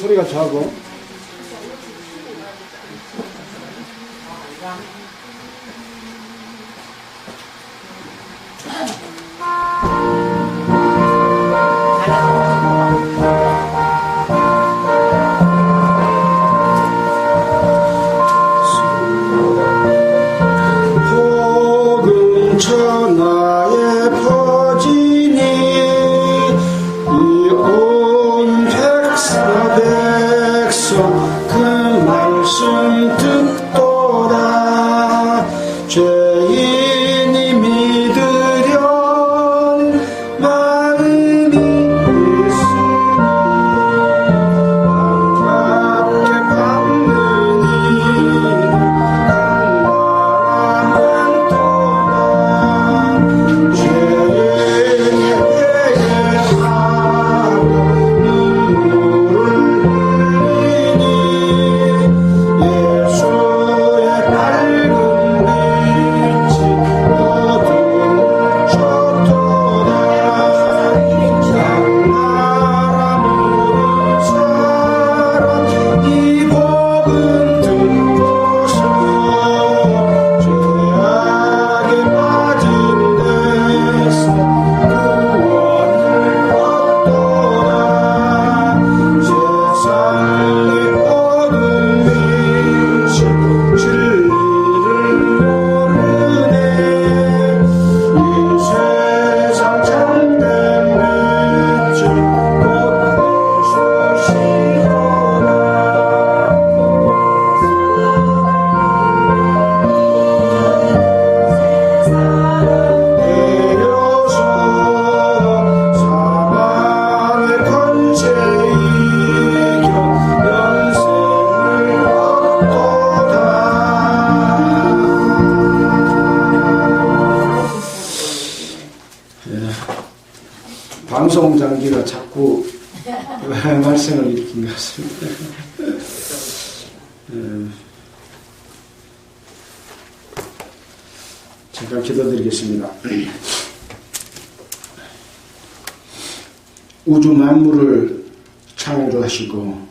소리가 작고. 천하에 퍼지니 이 온 백성 그 말씀 듣도다. 죄인이 믿으련 마음이 있으니 반갑게 받느니 방송 장비가 자꾸 말썽을 일으킨 것 같습니다. 잠깐 기도드리겠습니다. 우주 만물을 창조하시고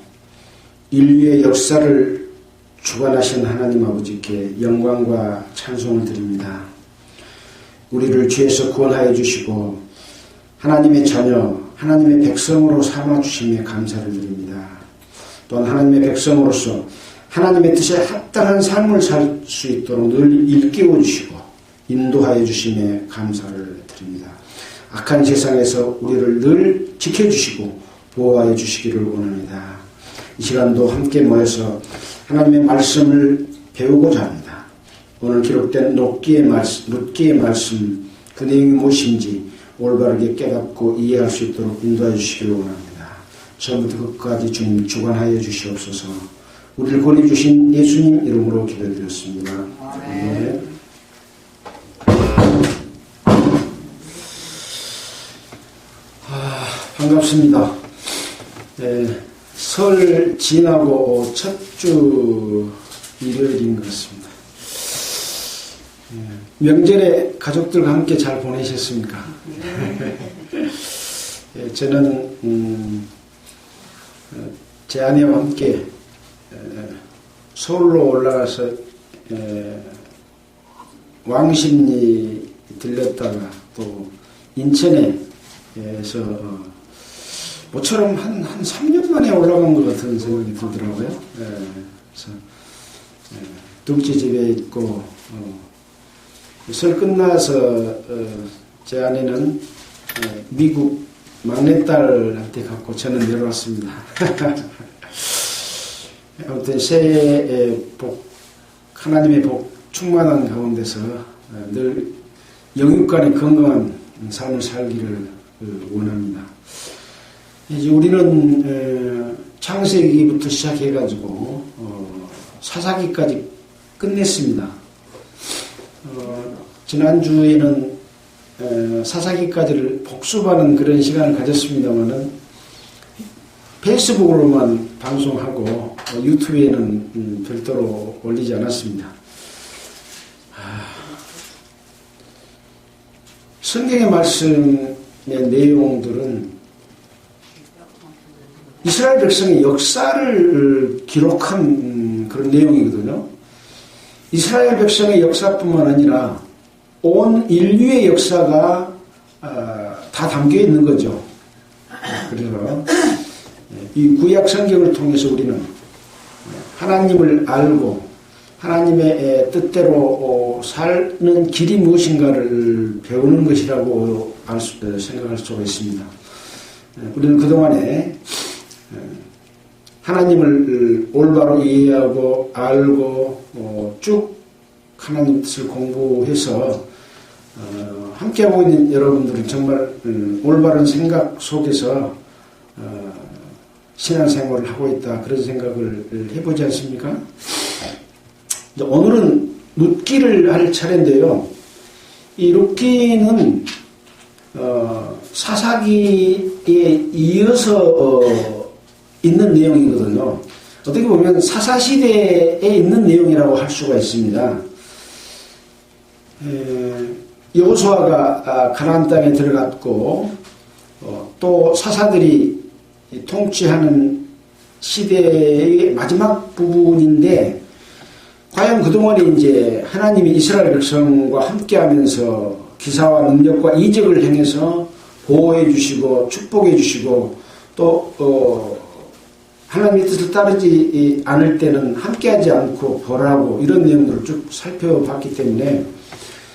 인류의 역사를 주관하신 하나님 아버지께 영광과 찬송을 드립니다. 우리를 죄에서 구원하여 주시고 하나님의 자녀, 하나님의 백성으로 삼아주심에 감사를 드립니다. 또한 하나님의 백성으로서 하나님의 뜻에 합당한 삶을 살 수 있도록 늘 일깨워 주시고 인도하여 주심에 감사를 드립니다. 악한 세상에서 우리를 늘 지켜주시고 보호하여 주시기를 원합니다. 이 시간도 함께 모여서 하나님의 말씀을 배우고자 합니다. 오늘 기록된 룻기의 말씀 그 내용이 무엇인지 올바르게 깨닫고 이해할 수 있도록 인도해 주시기를 원합니다. 처음부터 끝까지 주님 주관하여 주시옵소서. 우리를 권해주신 예수님 이름으로 기도드렸습니다. 네. 반갑습니다. 네, 설 지나고 첫 주 일요일인 것 같습니다. 명절에 가족들과 함께 잘 보내셨습니까? 저는 제 아내와 함께 서울로 올라가서 왕십리 들렸다가 또 인천에서 모처럼 한 3년 만에 올라간 것 같은 생각이 들더라고요. 그래서 둘째 집에 있고 설 끝나서 제 아내는 미국 막내딸한테 갖고 저는 내려왔습니다. 아무튼 새해 복, 하나님의 복 충만한 가운데서 늘 영육간의 건강한 삶을 살기를 원합니다. 이제 우리는 창세기부터 시작해가지고 사사기까지 끝냈습니다. 지난주에는 사사기까지를 복습하는 그런 시간을 가졌습니다만은 페이스북으로만 방송하고 유튜브에는 별도로 올리지 않았습니다. 성경의 말씀의 내용들은 이스라엘 백성의 역사를 기록한 그런 내용이거든요. 이스라엘 백성의 역사뿐만 아니라 온 인류의 역사가 다 담겨 있는 거죠. 그래서 이 구약 성경을 통해서 우리는 하나님을 알고 하나님의 뜻대로 사는 길이 무엇인가를 배우는 것이라고 생각할 수가 있습니다. 우리는 그동안에 하나님을 올바로 이해하고 알고 쭉 하나님 뜻을 공부해서 함께하고 있는 여러분들은 정말 올바른 생각 속에서 신앙생활을 하고 있다, 그런 생각을 해보지 않습니까? 오늘은 룻기를 할 차례인데요. 이 룻기는 사사기에 이어서 있는 내용이거든요. 어떻게 보면 사사시대에 있는 내용이라고 할 수가 있습니다. 여호수아가 가나안 땅에 들어갔고 또 사사들이 통치하는 시대의 마지막 부분인데, 과연 그동안에 이제 하나님이 이스라엘 백성과 함께하면서 기사와 능력과 이적을 행해서 보호해 주시고 축복해 주시고 또 하나님의 뜻을 따르지 않을 때는 함께하지 않고 벌하고, 이런 내용들을 쭉 살펴봤기 때문에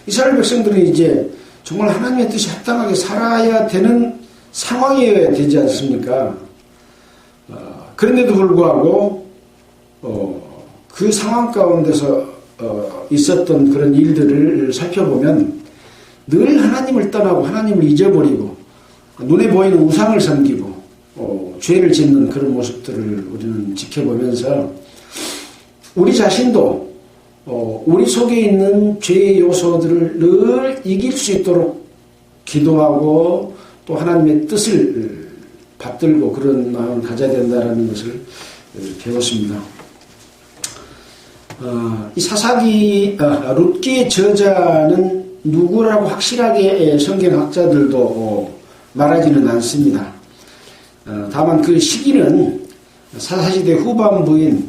이스라엘 백성들은 이제 정말 하나님의 뜻이 합당하게 살아야 되는 상황이어야 되지 않습니까? 그런데도 불구하고 그 상황 가운데서 있었던 그런 일들을 살펴보면 늘 하나님을 떠나고 하나님을 잊어버리고 눈에 보이는 우상을 섬기고 죄를 짓는 그런 모습들을 우리는 지켜보면서 우리 자신도 우리 속에 있는 죄의 요소들을 늘 이길 수 있도록 기도하고 또 하나님의 뜻을 받들고 그런 마음을 가져야 된다는 것을 배웠습니다. 이 사사기 룻기의 저자는 누구라고 확실하게 성경학자들도 말하지는 않습니다. 다만 그 시기는 사사시대 후반부인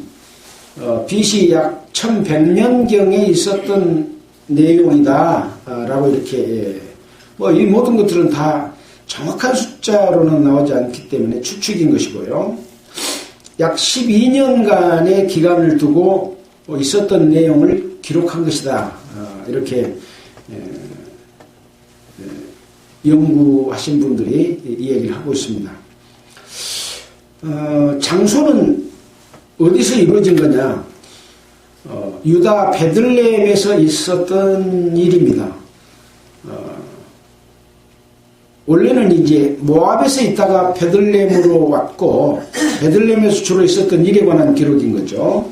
BC 약 1100년경에 있었던 내용이다라고 이렇게 이 모든 것들은 다 정확한 숫자로는 나오지 않기 때문에 추측인 것이고요. 약 12년간의 기간을 두고 있었던 내용을 기록한 것이다, 이렇게 연구하신 분들이 이 얘기를 하고 있습니다. 장소는 어디서 이루어진 거냐? 유다 베들레헴에서 있었던 일입니다. 원래는 이제 모압에서 있다가 베들레헴으로 왔고 베들레헴에서 주로 있었던 일에 관한 기록인 거죠.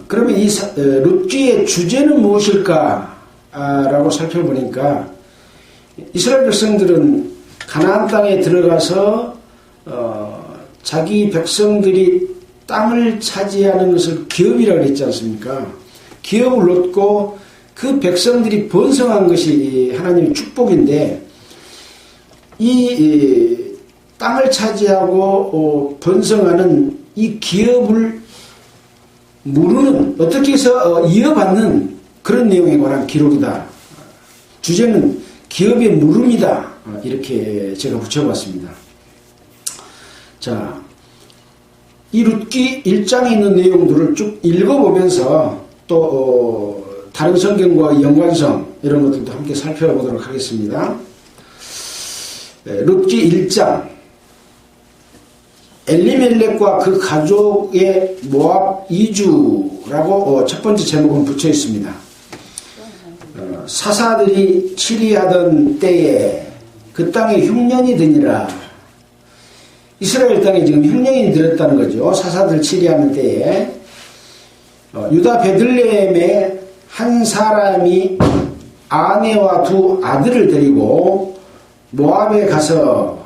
그러면 이 룻기의 주제는 무엇일까라고 살펴보니까 이스라엘 백성들은 가나안 땅에 들어가서 자기 백성들이 땅을 차지하는 것을 기업이라고 했지 않습니까? 기업을 얻고 그 백성들이 번성한 것이 하나님의 축복인데, 이 땅을 차지하고 번성하는 이 기업을 무르는, 어떻게 해서 이어받는 그런 내용에 관한 기록이다. 주제는 기업의 물음이다, 이렇게 제가 붙여봤습니다. 자, 이 룻기 1장에 있는 내용들을 쭉 읽어보면서 또 다른 성경과 연관성 이런 것들도 함께 살펴보도록 하겠습니다. 룻기 1장, 엘리멜렉과 그 가족의 모압 이주라고 첫 번째 제목은 붙여 있습니다. 사사들이 치리하던 때에 그 땅에 흉년이 드니라. 이스라엘 땅에 지금 흉년이 들었다는 거죠. 사사들 치리하는 때에 유다 베들레헴에 한 사람이 아내와 두 아들을 데리고 모압에 가서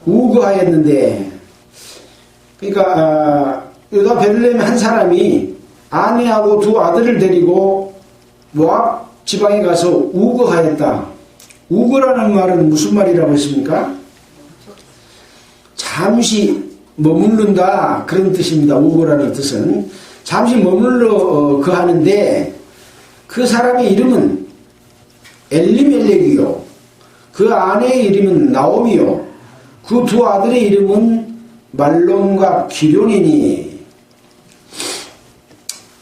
우거하였는데, 그러니까 유다 베들레헴에 한 사람이 아내하고 두 아들을 데리고 모압 지방에 가서 우거하였다. 우거라는 말은 무슨 말이라고 했습니까? 잠시 머무른다 그런 뜻입니다. 우거라는 뜻은 잠시 머물러 거하는데 그 사람의 이름은 엘리멜렉이요, 그 아내의 이름은 나오미요, 그 두 아들의 이름은 말론과 기럐이니.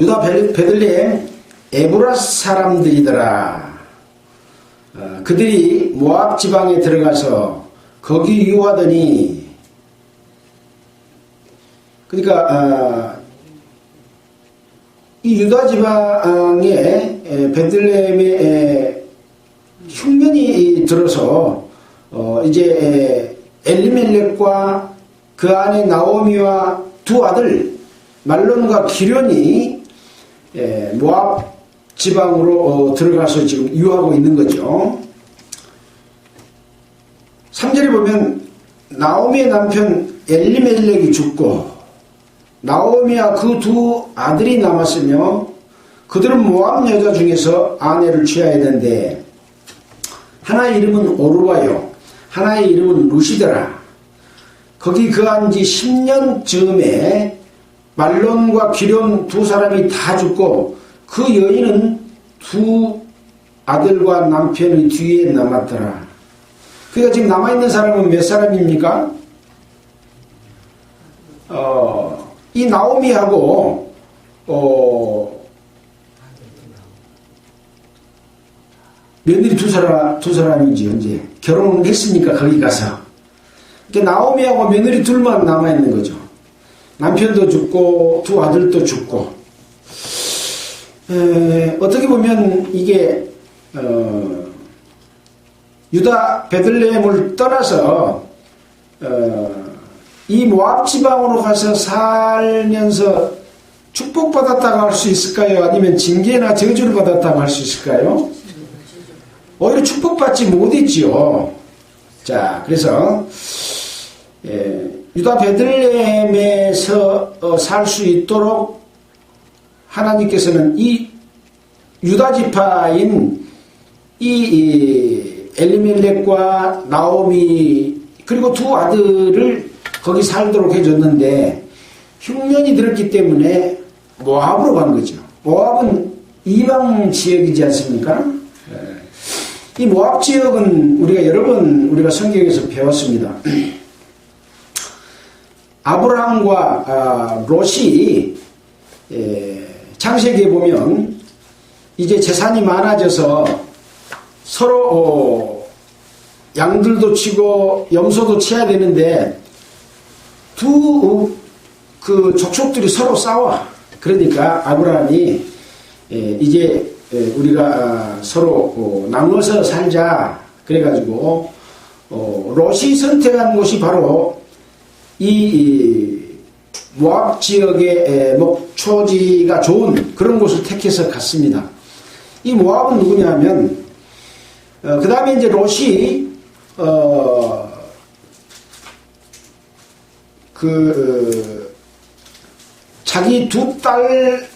유다 베들레헴 에브라 사람들이더라. 그들이 모압 지방에 들어가서 거기 유하더니, 그러니까 이 유다 지방에 베들레헴에 흉년이 들어서 이제 엘리멜렉과 그 안에 나오미와 두 아들 말론과 기럐이 모압 지방으로 들어가서 지금 유하고 있는 거죠. 3절에 보면 나오미의 남편 엘리멜렉이 죽고 나오미와 그 두 아들이 남았으며 그들은 모압 여자 중에서 아내를 취하야 되는데 하나의 이름은 오르바요, 하나의 이름은 루시더라. 거기 거한 지 10년 즈음에 말론과 기럐 두 사람이 다 죽고 그 여인은 두 아들과 남편의 뒤에 남았더라. 그러니까 지금 남아있는 사람은 몇 사람입니까? 이 나오미하고 며느리 두 사람인지 이제 결혼을 했으니까 거기 가서 나오미하고 며느리 둘만 남아있는 거죠. 남편도 죽고 두 아들도 죽고. 어떻게 보면 이게 유다 베들레헴을 떠나서 이 모압 지방으로 가서 살면서 축복받았다고 할 수 있을까요? 아니면 징계나 저주를 받았다고 할 수 있을까요? 오히려 축복받지 못했지요. 자, 그래서 유다 베들레헴에서 살 수 있도록 하나님께서는 이 유다 지파인 이 엘리멜렉과 나오미 그리고 두 아들을 거기 살도록 해줬는데 흉년이 들었기 때문에 모압으로 간 거죠. 모압은 이방 지역이지 않습니까? 이 모압 지역은 우리가 여러 번 우리가 성경에서 배웠습니다. 아브라함과 롯이 창세기에 보면 이제 재산이 많아져서 서로 양들도 치고 염소도 쳐야 되는데 두 그 족속들이 서로 싸워. 그러니까 아브라함이 이제 우리가 서로 나눠서 살자. 그래가지고 롯이 선택한 곳이 바로 이 모압 지역의 목초지가 좋은 그런 곳을 택해서 갔습니다. 이 모압은 누구냐면 그 다음에 이제 롯이 자기 두 딸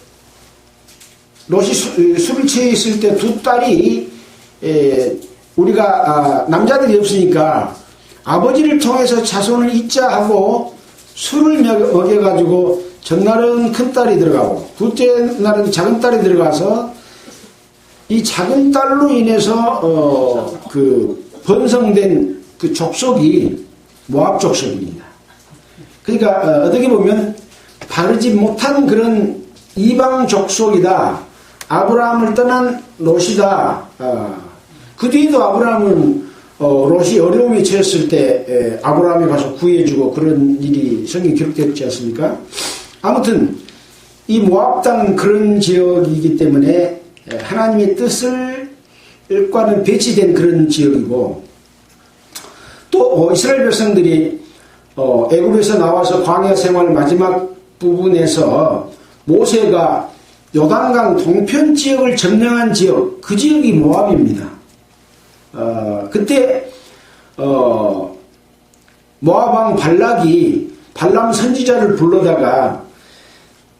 롯이 술을 취해 있을 때 두 딸이 우리가 남자들이 없으니까 아버지를 통해서 자손을 잇자 하고 술을 먹여가지고 전날은 큰 딸이 들어가고 둘째 날은 작은 딸이 들어가서 이 작은 딸로 인해서 그 번성된 그 족속이 모압 족속입니다. 그러니까 어떻게 보면 바르지 못한 그런 이방 족속이다. 아브라함을 떠난 롯이다. 그 뒤에도 아브라함은 롯이 어려움에 처했을 때 아브라함이 가서 구해주고 그런 일이 성경에 기록되었지 않습니까? 아무튼 이 모압 땅은 그런 지역이기 때문에 하나님의 뜻을과는 배치된 그런 지역이고 또 이스라엘 백성들이 애굽에서 나와서 광야 생활 마지막 부분에서 모세가 요단강 동편 지역을 점령한 지역, 그 지역이 모압입니다. 그때 모압 왕 발락이 발람 선지자를 불러다가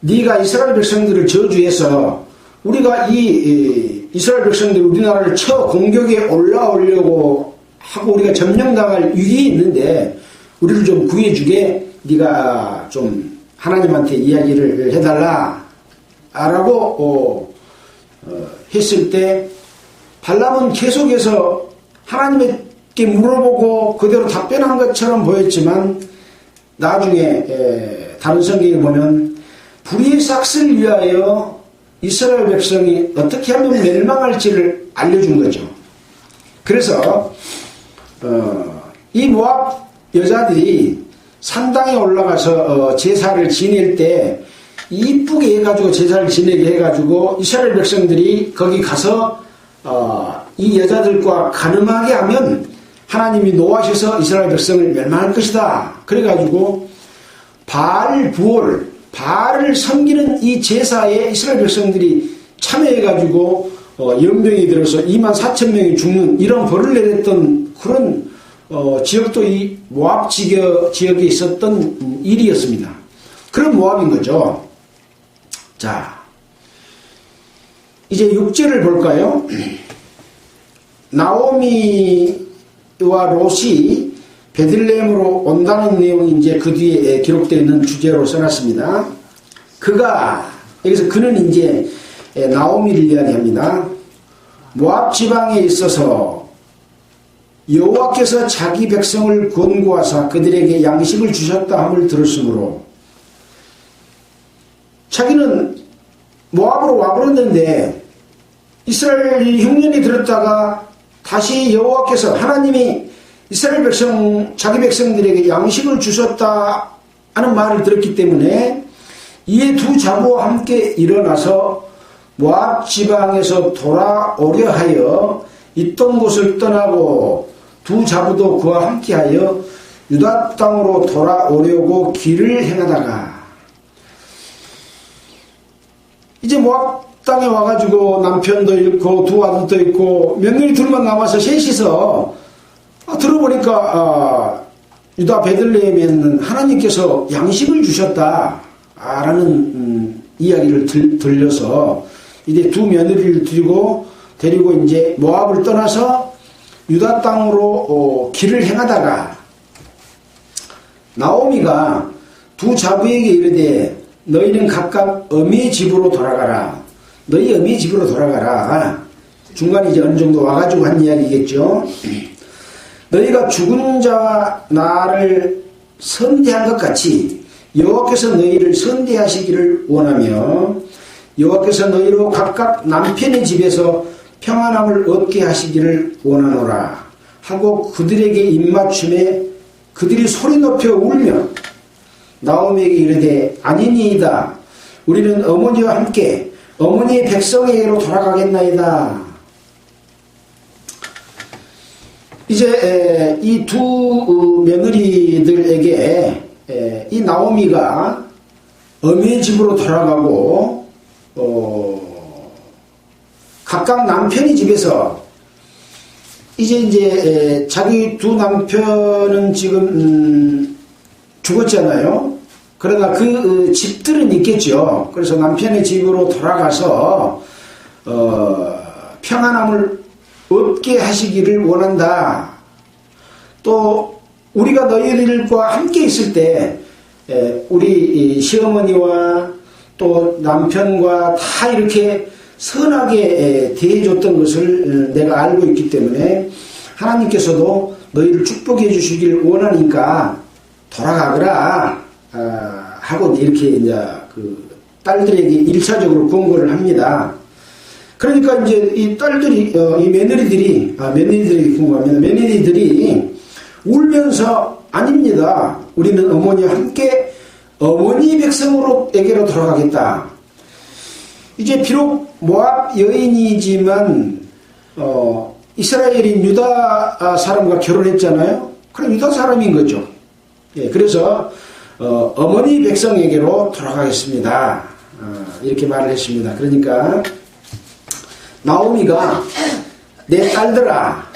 네가 이스라엘 백성들을 저주해서 우리가 이 이스라엘 백성들이 우리나라를 쳐 공격에 올라오려고 하고 우리가 점령당할 위기에 있는데 우리를 좀 구해주게 네가 좀 하나님한테 이야기를 해달라 라고 했을 때 발람은 계속해서 하나님께 물어보고 그대로 답변한 것처럼 보였지만 나중에 다른 성경에 보면 불의의 삭슬 위하여 이스라엘 백성이 어떻게 하면 멸망할지를 알려준 거죠. 그래서 이 모압 여자들이 산당에 올라가서 제사를 지낼 때 이쁘게 해가지고 제사를 지내게 해가지고 이스라엘 백성들이 거기 가서 이 여자들과 가늠하게 하면 하나님이 노하셔서 이스라엘 백성을 멸망할 것이다. 그래가지고 바알을 섬기는 이 제사에 이스라엘 백성들이 참여해가지고 연병이 들어서 24,000명이 죽는 이런 벌을 내렸던 그런 지역도 이 모압 지역에 있었던 일이었습니다. 그런 모압인 거죠. 자, 이제 6절을 볼까요? 나오미와 롯이 베들레헴으로 온다는 내용이 이제 그 뒤에 기록되어 있는 주제로 써놨습니다. 여기서 그는 이제 나오미를 이야기합니다. 모압 지방에 있어서 여호와께서 자기 백성을 권고하사 그들에게 양식을 주셨다 함을 들었으므로 자기는 모압으로 와버렸는데 이스라엘 흉년이 들었다가 다시 여호와께서 하나님이 이스라엘 백성 자기 백성들에게 양식을 주셨다 하는 말을 들었기 때문에 이에 두 자부와 함께 일어나서 모압 지방에서 돌아오려 하여 있던 곳을 떠나고 두 자부도 그와 함께하여 유다 땅으로 돌아오려고 길을 행하다가 이제 모압 땅에 와가지고 남편도 잃고 두 아들도 있고 며느리 둘만 남아서 셋이서 들어보니까 유다 베들레헴에는 하나님께서 양식을 주셨다라는 이야기를 들려서 이제 두 며느리를 데리고 이제 모압을 떠나서 유다 땅으로 길을 행하다가 나오미가 두 자부에게 이르되 너희는 각각 어미의 집으로 돌아가라. 너희 어미의 집으로 돌아가라. 중간에 이제 어느 정도 와가지고 한 이야기겠죠. 너희가 죽은 자와 나를 선대한 것 같이 여호와께서 너희를 선대하시기를 원하며 여호와께서 너희로 각각 남편의 집에서 평안함을 얻게 하시기를 원하노라 하고 그들에게 입맞춤에 그들이 소리 높여 울며 나오미에게 이르되 아니니이다. 우리는 어머니와 함께 어머니의 백성에게로 돌아가겠나이다. 이제 이 두 며느리들에게 이 나오미가 어미의 집으로 돌아가고 각각 남편의 집에서 이제 자기 두 남편은 지금 죽었잖아요. 그러나 그 집들은 있겠죠. 그래서 남편의 집으로 돌아가서 평안함을 얻게 하시기를 원한다. 또 우리가 너희들과 함께 있을 때 우리 시어머니와 또 남편과 다 이렇게 선하게 대해줬던 것을 내가 알고 있기 때문에 하나님께서도 너희를 축복해 주시길 원하니까 돌아가거라 하고 이렇게 이제 그 딸들에게 1차적으로 권고를 합니다. 그러니까 이제 이 딸들이 이 며느리들에게 궁금합니다. 며느리들이 울면서 아닙니다. 우리는 어머니와 함께 어머니 백성으로에게로 돌아가겠다. 이제 비록 모압 여인이지만 이스라엘인 유다 사람과 결혼했잖아요. 그럼 유다 사람인 거죠. 예, 그래서 어머니 백성에게로 돌아가겠습니다. 이렇게 말을 했습니다. 그러니까 나오미가 내 딸들아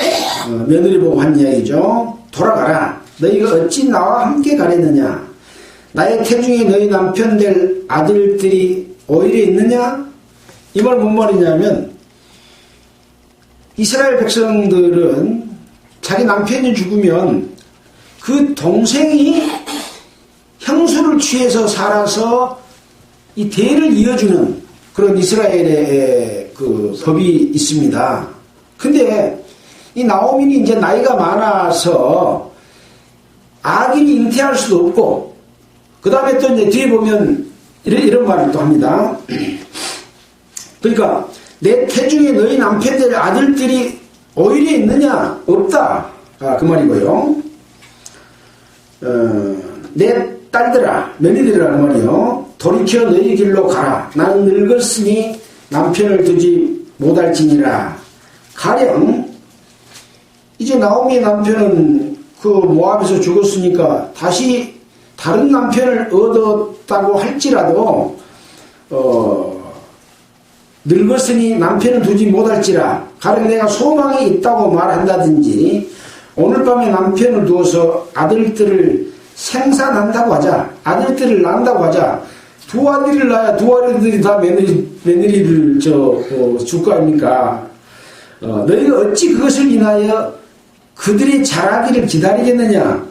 며느리 보고 한 이야기죠. 돌아가라. 너희가 어찌 나와 함께 가려느냐. 나의 태중에 너희 남편 될 아들들이 오히려 있느냐. 이 말 뭔 말이냐면 이스라엘 백성들은 자기 남편이 죽으면 그 동생이 형수를 취해서 살아서 이 대를 이어주는 그런 이스라엘의 그 법이 있습니다. 근데 이 나오미는 이제 나이가 많아서 아기를 잉태할 수도 없고, 그 다음에 또 이제 뒤에 보면 이런 말을 또 합니다. 그러니까 내 태중에 너희 남편들의 아들들이 오히려 있느냐? 없다. 그 말이고요. 내 딸들아, 며느리들아 그 말이요. 돌이켜 너희 길로 가라. 나는 늙었으니 남편을 두지 못할지니라. 가령 이제 나오미의 남편은 그 모압에서 죽었으니까 다시 다른 남편을 얻었다고 할지라도 늙었으니 남편은 두지 못할지라. 가령 내가 소망이 있다고 말한다든지 오늘 밤에 남편을 두어서 아들들을 생산한다고 하자. 아들들을 낳는다고 하자. 두 아들을 낳아야 두 아들들이 다 며느리를 줄 거 아닙니까? 너희가 어찌 그것을 인하여 그들이 자라기를 기다리겠느냐?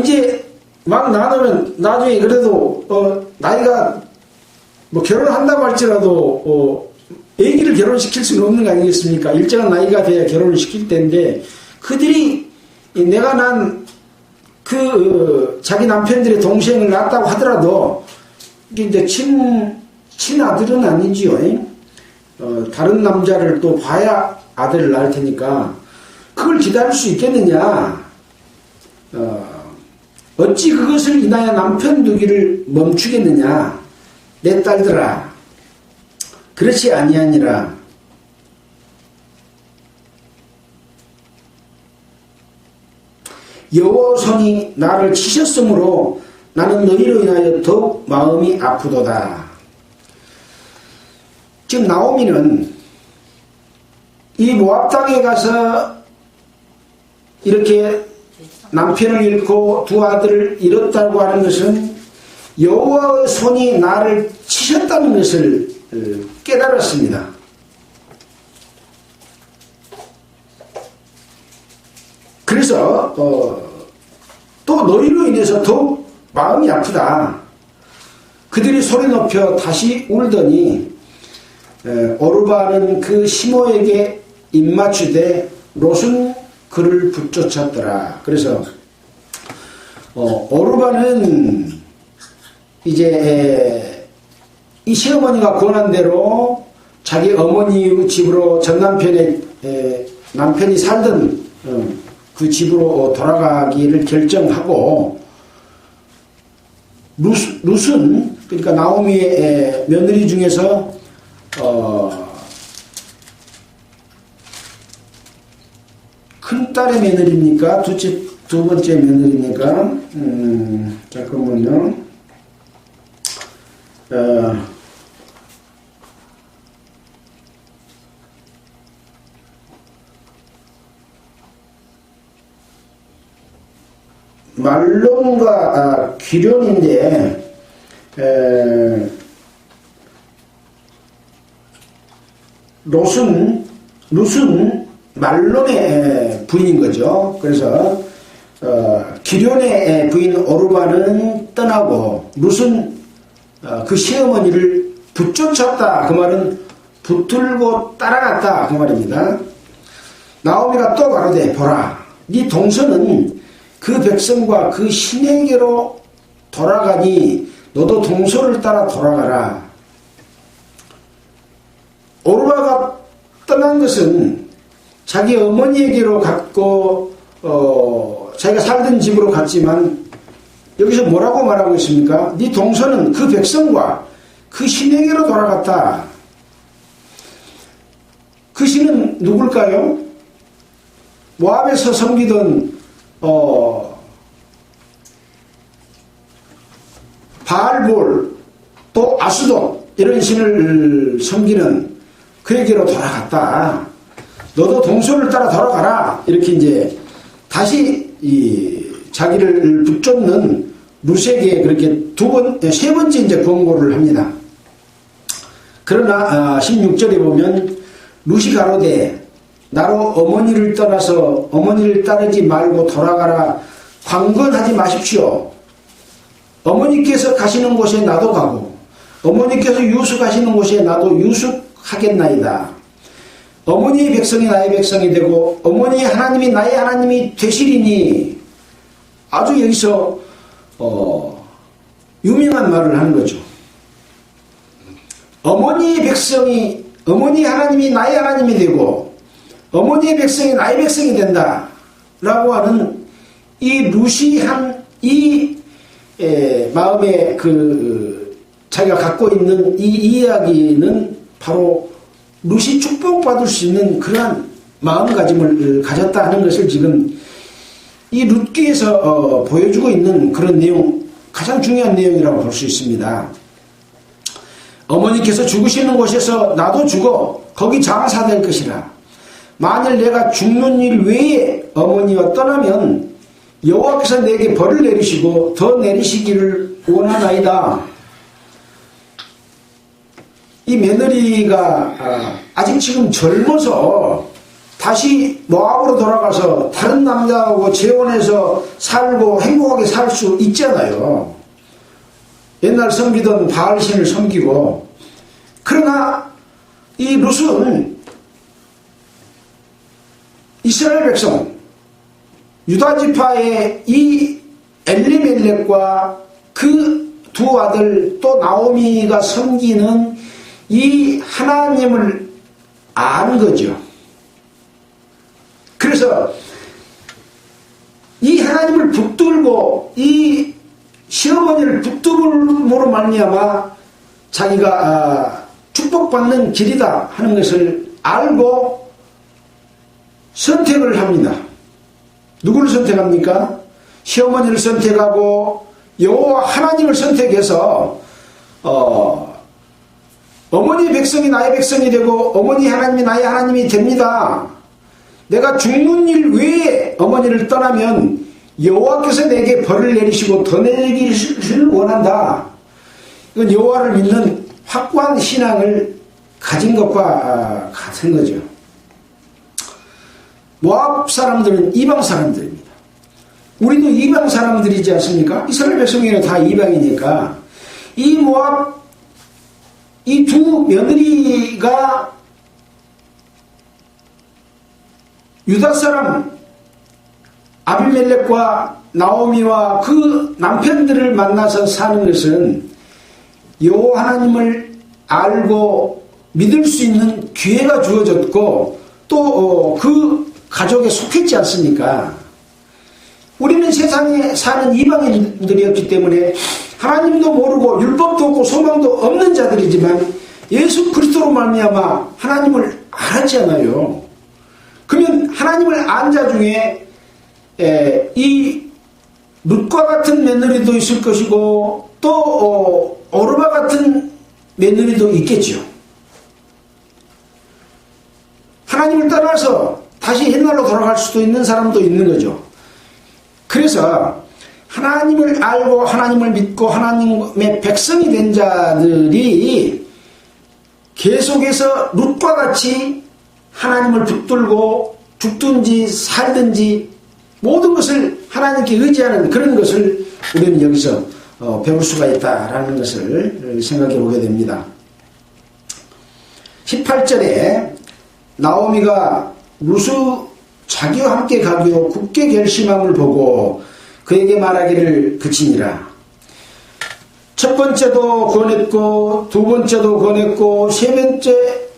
이제 막 낳으면 나중에 그래도 나이가 뭐 결혼한다고 할지라도 애기를 결혼시킬 수는 없는 거 아니겠습니까? 일정한 나이가 돼야 결혼을 시킬 텐데 그들이 내가 난 자기 남편들의 동생을 낳았다고 하더라도 이게 이제 친아들은 아니지요. 다른 남자를 또 봐야 아들을 낳을 테니까 그걸 기다릴 수 있겠느냐? 어찌 그것을 인하여 남편 두기를 멈추겠느냐? 내 딸들아, 그렇지 아니하니라. 여호와 손이 나를 치셨으므로 나는 너희로 인하여 더욱 마음이 아프도다. 지금 나오미는 이 모압 땅에 가서 이렇게 남편을 잃고 두 아들을 잃었다고 하는 것은 여호와의 손이 나를 치셨다는 것을 깨달았습니다. 그래서 또 너희로 인해서 더욱 마음이 아프다. 그들이 소리 높여 다시 울더니 오르바는 그 시모에게 입맞추되 롯은 그를 붙쫓았더라. 그래서 오르바는 이제 이 시어머니가 권한 대로 자기 어머니 집으로 전 남편이 살던 그 집으로 돌아가기를 결정하고, 룻은 그러니까 나오미의 며느리 중에서 큰 딸의 며느리입니까? 두 번째 며느리입니까? 잠깐만요. 말론과 기련인데 룻은 말론의 부인인 거죠. 그래서 기련의 부인 오르바는 떠나고 룻은 그 시어머니를 붙쫓았다. 그 말은 붙들고 따라갔다. 그 말입니다. 나오미가 또 가로되 보라, 네 동서는 그 백성과 그 신에게로 돌아가니 너도 동서를 따라 돌아가라. 오르바가 떠난 것은 자기 어머니에게로 갔고 자기가 살던 집으로 갔지만 여기서 뭐라고 말하고 있습니까? 네 동서는 그 백성과 그 신에게로 돌아갔다. 그 신은 누굴까요? 모압에서 섬기던 바알볼 또 아수돈 이런 신을 섬기는 그에게로 돌아갔다. 너도 동서를 따라 돌아가라. 이렇게 이제 다시 자기를 붙잡는 룻에게 그렇게 세 번째 이제 권고를 합니다. 그러나 16절에 보면 룻이 가로되 나로 어머니를 떠나서 어머니를 따르지 말고 돌아가라. 관건하지 마십시오. 어머니께서 가시는 곳에 나도 가고 어머니께서 유숙하시는 곳에 나도 유숙하겠나이다. 어머니의 백성이 나의 백성이 되고 어머니 하나님이 나의 하나님이 되시리니, 아주 여기서 유명한 말을 하는 거죠. 어머니의 백성이, 어머니 하나님이 나의 하나님이 되고 어머니의 백성이 나의 백성이 된다 라고 하는 이 루시한 이 마음의 자기가 갖고 있는 이 이야기는 바로 루시 축복받을 수 있는 그러한 마음가짐을 가졌다 하는 것을 지금 이 룻기에서 보여주고 있는 그런 내용, 가장 중요한 내용이라고 볼 수 있습니다. 어머니께서 죽으시는 곳에서 나도 죽어 거기 장사될 것이라. 만일 내가 죽는 일 외에 어머니와 떠나면 여호와께서 내게 벌을 내리시고 더 내리시기를 원하나이다. 이 며느리가 아직 지금 젊어서 다시 모압으로 돌아가서 다른 남자하고 재혼해서 살고 행복하게 살 수 있잖아요. 옛날 섬기던 바알신을 섬기고. 그러나 이 룻은 이스라엘 백성, 유다지파의 이 엘리멜렉과 그 두 아들 또 나오미가 섬기는 이 하나님을 아는 거죠. 그래서 이 하나님을 붙들고 이 시어머니를 붙들므로 말미암아 자기가 축복받는 길이다 하는 것을 알고 선택을 합니다. 누구를 선택합니까? 시어머니를 선택하고 여호와 하나님을 선택해서 어머니 백성이 나의 백성이 되고 어머니 하나님이 나의 하나님이 됩니다. 내가 죽는 일 외에 어머니를 떠나면 여호와께서 내게 벌을 내리시고 더 내리기를 원한다. 이건 여호와를 믿는 확고한 신앙을 가진 것과 같은 거죠. 모압 사람들은 이방 사람들입니다. 우리도 이방 사람들이지 않습니까? 이스라엘 백성에는 다 이방이니까 이 모압 이 두 며느리가 유다 사람 아비멜렉과 나오미와 그 남편들을 만나서 사는 것은 여호와 하나님을 알고 믿을 수 있는 기회가 주어졌고 또 그 가족에 속했지 않습니까? 우리는 세상에 사는 이방인들이었기 때문에 하나님도 모르고 율법도 없고 소망도 없는 자들이지만 예수 그리스도로 말미암아 하나님을 알았잖아요. 그러면 하나님을 안 자 중에 이 룻과 같은 며느리도 있을 것이고 또 오르바 같은 며느리도 있겠죠. 하나님을 떠나서 다시 옛날로 돌아갈 수도 있는 사람도 있는 거죠. 그래서 하나님을 알고 하나님을 믿고 하나님의 백성이 된 자들이 계속해서 룻과 같이 하나님을 붙들고 죽든지 살든지 모든 것을 하나님께 의지하는 그런 것을 우리는 여기서 배울 수가 있다라는 것을 생각해 보게 됩니다. 18절에 나오미가 룻이 자기와 함께 가기로 굳게 결심함을 보고 그에게 말하기를 그치니라. 첫 번째도 권했고 두 번째도 권했고 세 번째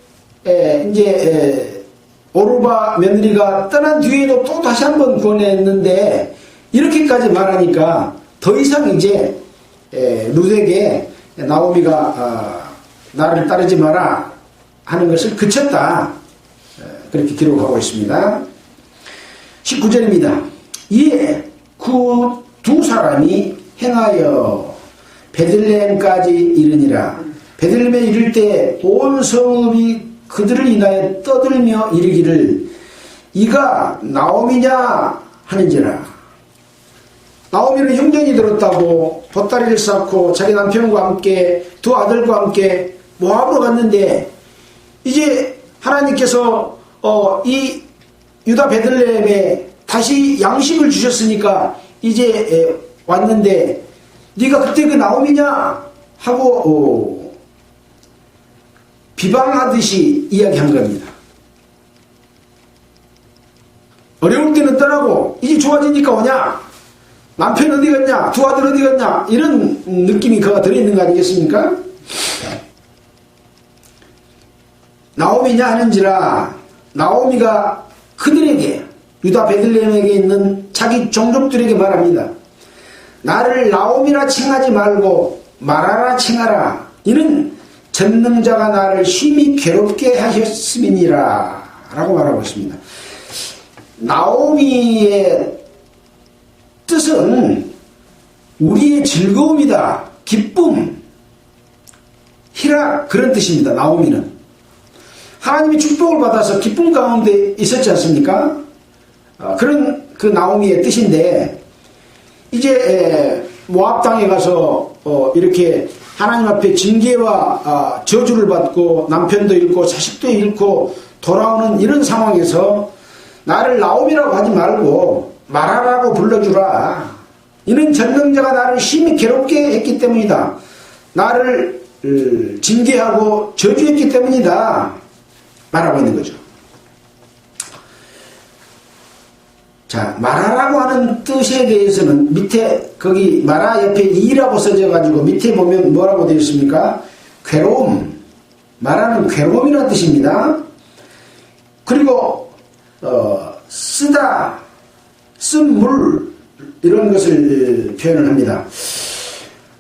이제 오르바 며느리가 떠난 뒤에도 또 다시 한번 권했는데 이렇게까지 말하니까 더 이상 이제 룻에게 나오미가 나를 따르지 마라 하는 것을 그쳤다. 그렇게 기록하고 있습니다. 19절입니다. 이에 그 두 사람이 행하여 베들레헴까지 이르니라. 베들레헴에 이를 때 온 성읍이 그들을 인하여 떠들며 이르기를 이가 나오미냐 하는지라. 나오미는 형전이 들었다고 보따리를 쌓고 자기 남편과 함께 두 아들과 함께 모압으로 갔는데 이제 하나님께서 이 유다 베들레헴에 다시 양식을 주셨으니까 이제 왔는데 네가 그때 그 나오미냐 하고 비방하듯이 이야기한 겁니다. 어려울 때는 떠나고 이제 좋아지니까 오냐? 남편 어디 갔냐? 두 아들 어디 갔냐? 이런 느낌이 그가 들어있는 거 아니겠습니까? 나오미냐 하는지라 나오미가 그들에게 유다 베들레헴에게 있는 자기 종족들에게 말합니다. 나를 나오미라 칭하지 말고 마라라 칭하라. 이는 전능자가 나를 심히 괴롭게 하셨음이니라 라고 말하고 있습니다. 나오미의 뜻은 우리의 즐거움이다, 기쁨, 희락, 그런 뜻입니다. 나오미는 하나님의 축복을 받아서 기쁨 가운데 있었지 않습니까? 그런 그 나오미의 뜻인데 이제 모압 땅에 가서 이렇게 하나님 앞에 징계와 저주를 받고 남편도 잃고 자식도 잃고 돌아오는 이런 상황에서 나를 나오미라고 하지 말고 마라라고 불러주라. 이는 전능자가 나를 심히 괴롭게 했기 때문이다. 나를 징계하고 저주했기 때문이다. 말하고 있는 거죠. 자, 마라라고 하는 뜻에 대해서는 밑에 거기 마라 옆에 이라고 써져 가지고 밑에 보면 뭐라고 되어 있습니까? 괴로움. 마라는 괴로움이라는 뜻입니다. 그리고 쓰다, 쓴 물, 이런 것을 표현을 합니다.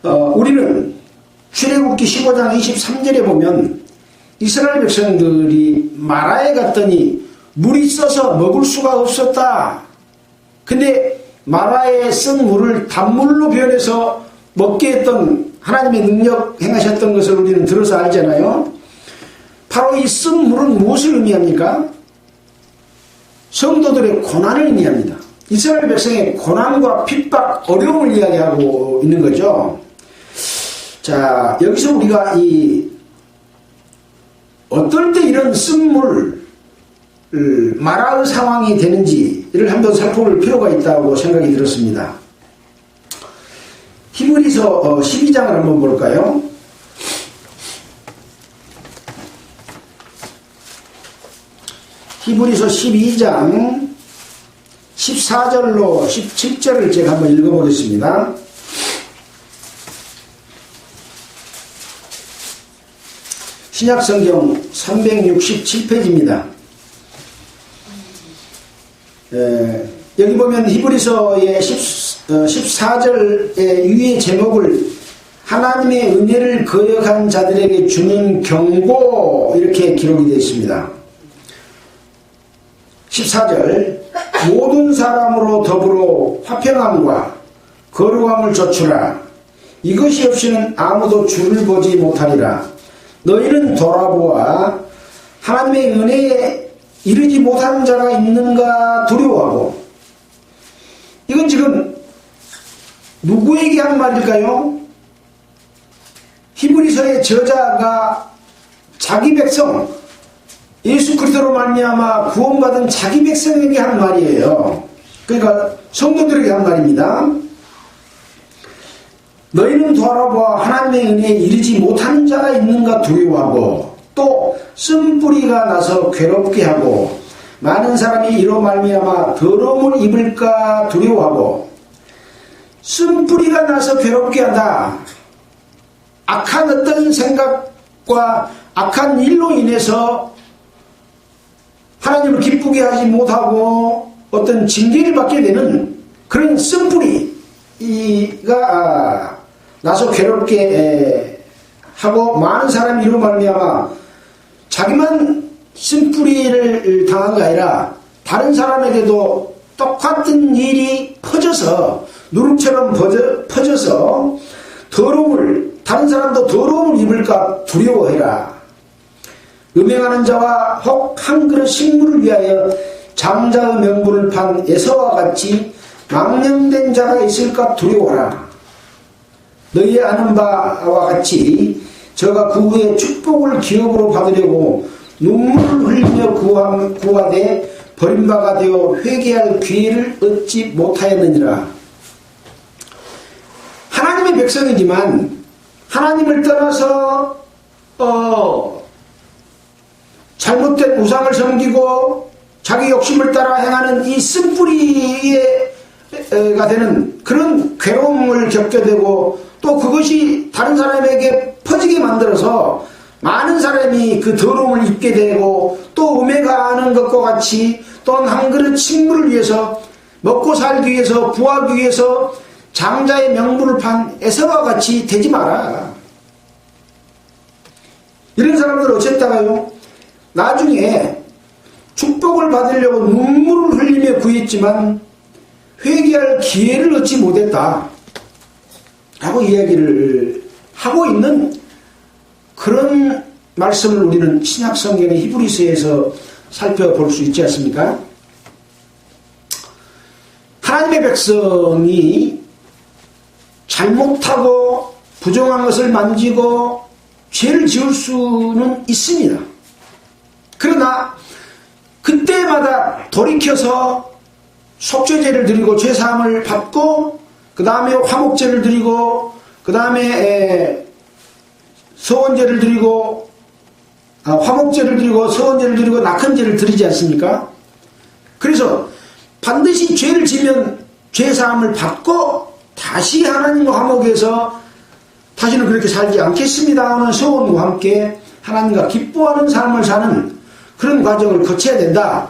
우리는 출애굽기 15장 23절에 보면 이스라엘 백성들이 마라에 갔더니 물이 써서 먹을 수가 없었다. 근데 마라에 쓴 물을 단물로 변해서 먹게 했던 하나님의 능력 행하셨던 것을 우리는 들어서 알잖아요. 바로 이 쓴 물은 무엇을 의미합니까? 성도들의 고난을 의미합니다. 이스라엘 백성의 고난과 핍박, 어려움을 이야기하고 있는 거죠. 자, 여기서 우리가 어떨 때 이런 쓴물, 마라의 상황이 되는지를 한번 살펴볼 필요가 있다고 생각이 들었습니다. 히브리서 12장을 한번 볼까요? 히브리서 12장 14절로 17절을 제가 한번 읽어보겠습니다. 신약성경 367페이지입니다. 여기 보면 히브리서의 14절의 위의 제목을 하나님의 은혜를 거역한 자들에게 주는 경고, 이렇게 기록이 되어 있습니다. 14절, 모든 사람으로 더불어 화평함과 거룩함을 좇으라. 이것이 없이는 아무도 주를 보지 못하리라. 너희는 돌아보아 하나님의 은혜에 이르지 못하는 자가 있는가 두려워하고. 이건 지금 누구에게 한 말일까요? 히브리서의 저자가 자기 백성, 예수 그리스도로 말미암아 구원받은 자기 백성에게 한 말이에요. 그러니까 성도들에게 한 말입니다. 너희는 돌아보아 하나님의 은혜에 이르지 못하는 자가 있는가 두려워하고, 또 쓴뿌리가 나서 괴롭게 하고 많은 사람이 이로 말미암아 더러움을 입을까 두려워하고. 쓴뿌리가 나서 괴롭게 한다. 악한 어떤 생각과 악한 일로 인해서 하나님을 기쁘게 하지 못하고 어떤 징계를 받게 되는 그런 쓴뿌리가 나서 괴롭게 하고, 많은 사람이 이로 말미암아 자기만 쓴뿌리를 당한 게 아니라 다른 사람에게도 똑같은 일이 퍼져서, 누룩처럼 퍼져서 다른 사람도 더러움을 입을까 두려워해라. 음행하는 자와 혹 한 그릇 식물을 위하여 장자의 명분을 판 에서와 같이 망령된 자가 있을까 두려워하라. 너희 아는 바와 같이 저가 그 후에 축복을 기업으로 받으려고 눈물을 흘리며 구하되 버림바가 되어 회개할 기회를 얻지 못하였느니라. 백성이지만 하나님을 떠나서 잘못된 우상을 섬기고 자기 욕심을 따라 행하는 이 쓴뿌리가 되는 그런 괴로움을 겪게 되고, 또 그것이 다른 사람에게 퍼지게 만들어서 많은 사람이 그 더러움을 입게 되고, 또 음에 가는 것과 같이 또는 한 그릇 식물을 위해서, 먹고 살기 위해서, 부하기 위해서 장자의 명분을 판 에서와 같이 되지 마라. 이런 사람들 어쨌다가요, 나중에 축복을 받으려고 눈물을 흘리며 구했지만 회개할 기회를 얻지 못했다 라고 이야기를 하고 있는 그런 말씀을 우리는 신약성경의 히브리서에서 살펴볼 수 있지 않습니까? 하나님의 백성이 잘못하고 부정한 것을 만지고 죄를 지을 수는 있습니다. 그러나 그때마다 돌이켜서 속죄제를 드리고 죄사함을 받고, 그 다음에 화목제를 드리고, 그 다음에 서원제를 드리고, 화목제를 드리고 서원제를 드리고 낙헌제를 드리지 않습니까? 그래서 반드시 죄를 지면 죄사함을 받고 다시 하나님과 화목해서 다시는 그렇게 살지 않겠습니다 하는 소원과 함께 하나님과 기뻐하는 삶을 사는 그런 과정을 거쳐야 된다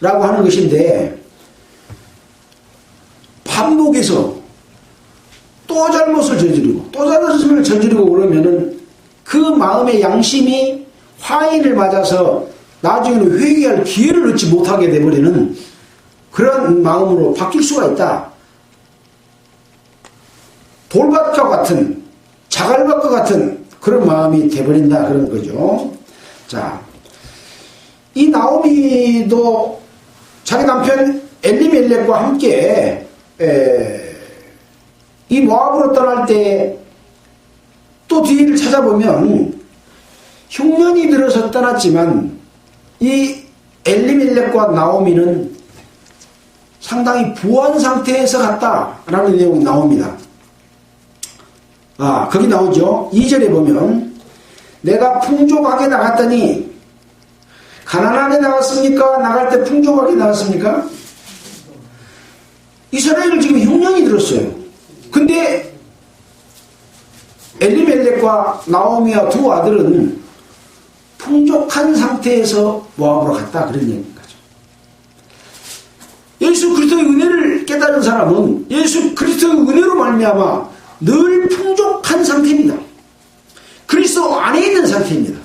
라고 하는 것인데, 반복해서 또 잘못을 저지르고 또 잘못을 저지르고 그러면은 그 마음의 양심이 화인을 맞아서 나중에는 회개할 기회를 얻지 못하게 되버리는 그런 마음으로 바뀔 수가 있다. 돌밭과 같은, 자갈밭과 같은 그런 마음이 돼버린다 그런 거죠. 자, 이 나오미도 자기 남편 엘리멜렉과 함께 이 모압으로 떠날 때 또 뒤를 찾아보면 흉년이 들어서 떠났지만 이 엘리멜렉과 나오미는 상당히 부한 상태에서 갔다라는 내용이 나옵니다. 거기 나오죠. 2절에 보면 내가 풍족하게 나갔더니, 가난하게 나갔습니까? 나갈 때 풍족하게 나갔습니까? 이스라엘은 지금 흉년이 들었어요. 근데 엘리멜렉과 나오미와 두 아들은 풍족한 상태에서 모압으로 갔다 그런 얘기인 거죠. 예수 그리스도의 은혜를 깨달은 사람은 예수 그리스도의 은혜로 말미암아 늘 풍족한 상태입니다. 그리스도 안에 있는 상태입니다.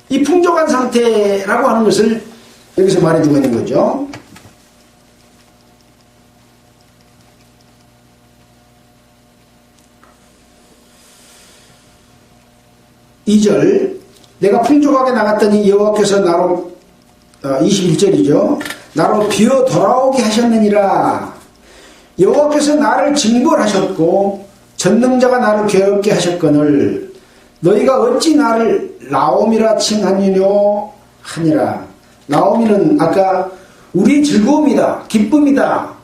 이 풍족한 상태라고 하는 것을 여기서 말해주고 있는 거죠. 이 절, 내가 풍족하게 나갔더니 여호와께서 나로 21절이죠. 나로 비어 돌아오게 하셨느니라. 여호와께서 나를 징벌하셨고 전능자가 나를 괴롭게 하셨거늘 너희가 어찌 나를 나오미라 칭하느뇨 하니라. 나오미는 아까 우리의 즐거움이다, 기쁨이다,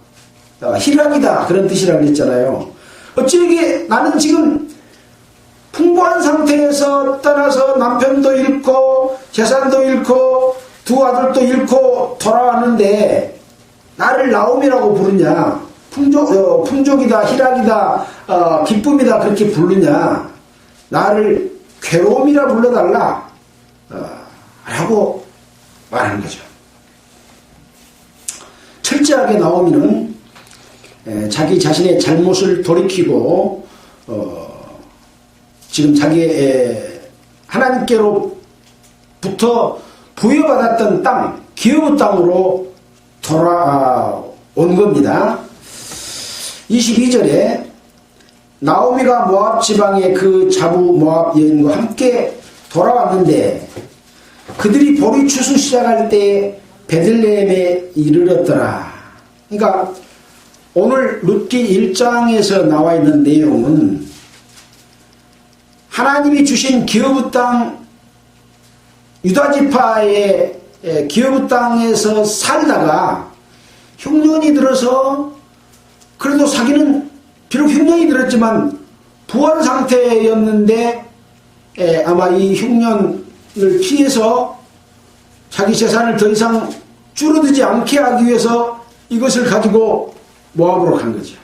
희락이다 그런 뜻이라고 했잖아요. 어찌게 나는 지금 풍부한 상태에서 떠나서 남편도 잃고 재산도 잃고 두 아들도 잃고 돌아왔는데 나를 나오미라고 부르냐, 풍족이다, 희락이다, 기쁨이다 그렇게 부르냐, 나를 괴로움이라 불러달라 라고 말하는 거죠. 철저하게 나오미는 자기 자신의 잘못을 돌이키고 지금 자기의 하나님께로부터 부여받았던 땅, 기업의 땅으로 돌아온 겁니다. 22절에 나오미가 모압 지방의 그 자부 모압 여인과 함께 돌아왔는데 그들이 보리 추수 시작할 때 베들레헴에 이르렀더라. 그러니까 오늘 룻기 1장에서 나와 있는 내용은 하나님이 주신 기업의 땅, 유다지파의 기업의 땅에서 살다가 흉년이 들어서, 그래도 자기는 비록 흉년이 들었지만 부활 상태였는데 아마 이 흉년을 피해서 자기 재산을 더 이상 줄어들지 않게 하기 위해서 이것을 가지고 모압으로 간 거죠.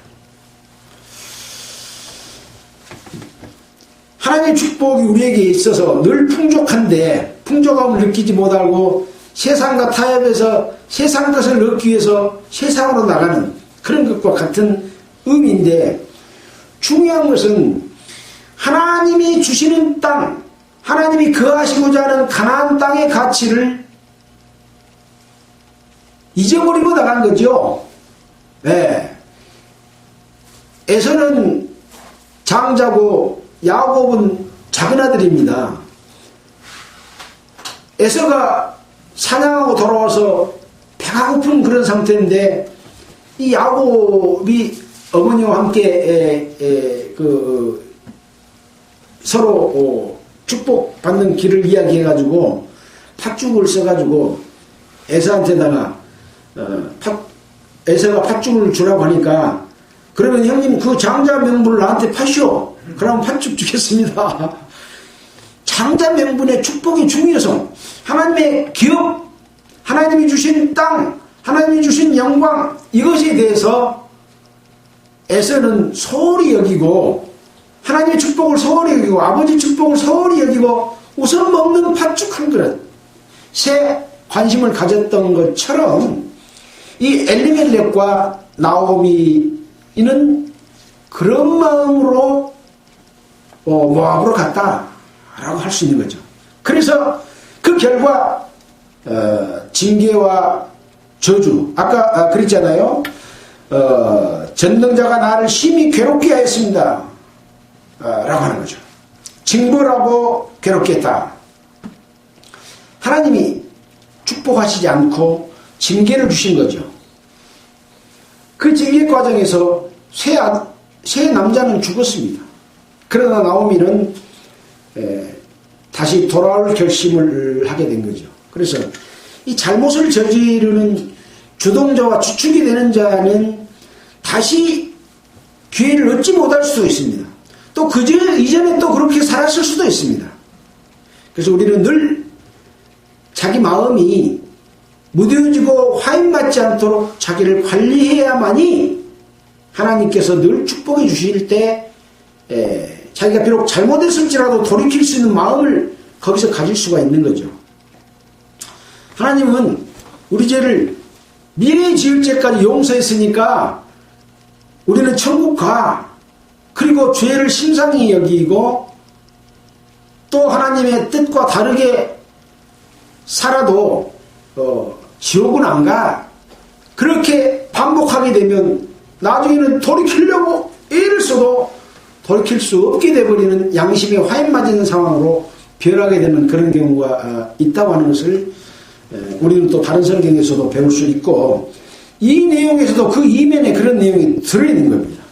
하나님의 축복이 우리에게 있어서 늘 풍족한데 풍족함을 느끼지 못하고 세상과 타협해서 세상 것을 얻기 위해서 세상으로 나가는 그런 것과 같은 의미인데, 중요한 것은 하나님이 주시는 땅, 하나님이 거하시고자 하는 가나안 땅의 가치를 잊어버리고 나간 거죠. 네. 에서는 장자고 야곱은 작은 아들입니다. 에서가 사냥하고 돌아와서 배가 고픈 그런 상태인데, 이 야곱이 어머니와 함께 서로 축복받는 길을 이야기해가지고 팥죽을 써가지고 에서한테다가 에서가 팥죽을 주라고 하니까, 그러면 형님 그 장자 명분을 나한테 파시오. 그러면 팥죽 주겠습니다. 장자 명분의 축복이 중요해서 하나님의 기업, 하나님이 주신 땅, 하나님이 주신 영광, 이것에 대해서 에서는 소홀히 여기고, 하나님의 축복을 소홀히 여기고, 아버지 축복을 소홀히 여기고, 우선 먹는 팥죽 한 그릇에 관심을 가졌던 것처럼 이 엘리멜렉과 나오미는 그런 마음으로 모압으로 갔다라고 할 수 있는 거죠. 그래서 그 결과 징계와 저주, 아까 그랬잖아요. 전능자가 나를 심히 괴롭게 하였습니다 라고 하는 거죠. 징벌하고 괴롭게 했다. 하나님이 축복하시지 않고 징계를 주신 거죠. 그 징계 과정에서 세 남자는 죽었습니다. 그러나 나오미는 다시 돌아올 결심을 하게 된 거죠. 그래서 이 잘못을 저지르는 주동자와 주축이 되는 자는 다시 기회를 얻지 못할 수도 있습니다. 또 이전에 또 그렇게 살았을 수도 있습니다. 그래서 우리는 늘 자기 마음이 무뎌지고 화인맞지 않도록 자기를 관리해야만이 하나님께서 늘 축복해 주실 때 자기가 비록 잘못했을지라도 돌이킬 수 있는 마음을 거기서 가질 수가 있는 거죠. 하나님은 우리 죄를 미래에 지을 죄까지 용서했으니까 우리는 천국 가. 그리고 죄를 심상히 여기고 또 하나님의 뜻과 다르게 살아도 지옥은 안 가. 그렇게 반복하게 되면 나중에는 돌이키려고 애를 써도 돌이킬 수 없게 돼버리는 양심에 화인 맞는 상황으로 변하게 되는 그런 경우가 있다고 하는 것을 우리는 또 다른 성경에서도 배울 수 있고, 이 내용에서도 그 이면에 그런 내용이 들어있는 겁니다.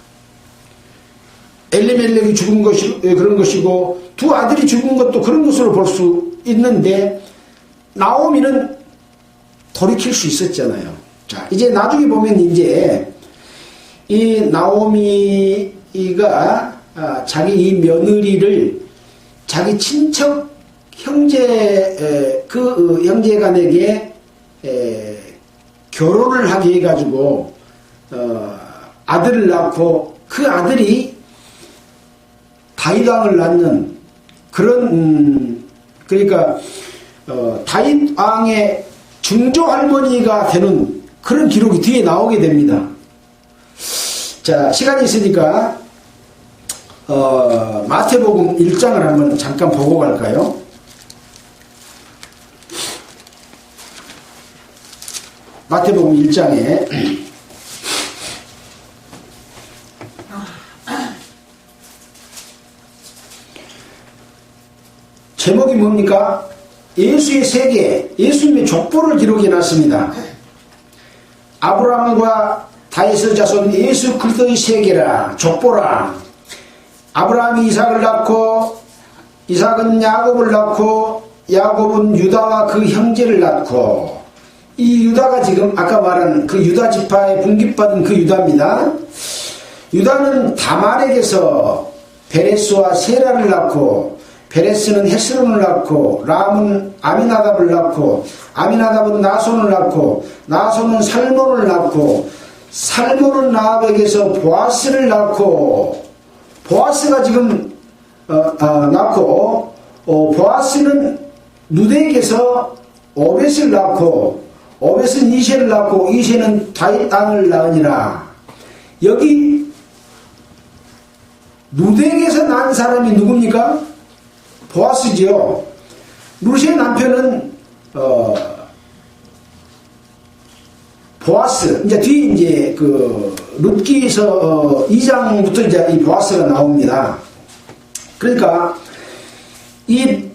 엘리멜렉이 죽은 것이 그런 것이고, 두 아들이 죽은 것도 그런 것으로 볼 수 있는데, 나오미는 돌이킬 수 있었잖아요. 자, 이제 나중에 보면 이제 이 나오미가 자기 이 며느리를 자기 친척 형제간에게 결혼을 하게 해가지고 아들을 낳고, 그 아들이 다윗 왕을 낳는 그런 그러니까 다윗 왕의 증조 할머니가 되는 그런 기록이 뒤에 나오게 됩니다. 자, 시간이 있으니까 마태복음 1장을 한번 잠깐 보고 갈까요? 마태복음 1장에 제목이 뭡니까? 예수의 세계, 예수님의 족보를 기록해 놨습니다. 아브라함과 다윗의 자손 예수 그리스도의 세계라, 족보라. 아브라함이 이삭을 낳고, 이삭은 야곱을 낳고, 야곱은 유다와 그 형제를 낳고, 이 유다가 지금 아까 말한 그 유다 지파에 분깃받은 그 유다입니다. 유다는 다말에게서 베레스와 세라를 낳고, 베레스는 헤스론을 낳고, 람은 아미나답을 낳고, 아미나답은 나손을 낳고, 나손은 살몬을 낳고, 살몬은 라합에게서 보아스를 낳고, 보아스가 지금 낳고, 보아스는 누대에게서 오벳을 낳고, 오벳은 이새를 낳고, 이새는 다윗 땅을 낳으니라. 여기 누대에게서 난 사람이 누굽니까? 보아스지요. 루시의 남편은 보아스. 이제 뒤에 이제 그 룻기에서 2장부터 이제 이 보아스가 나옵니다. 그러니까 이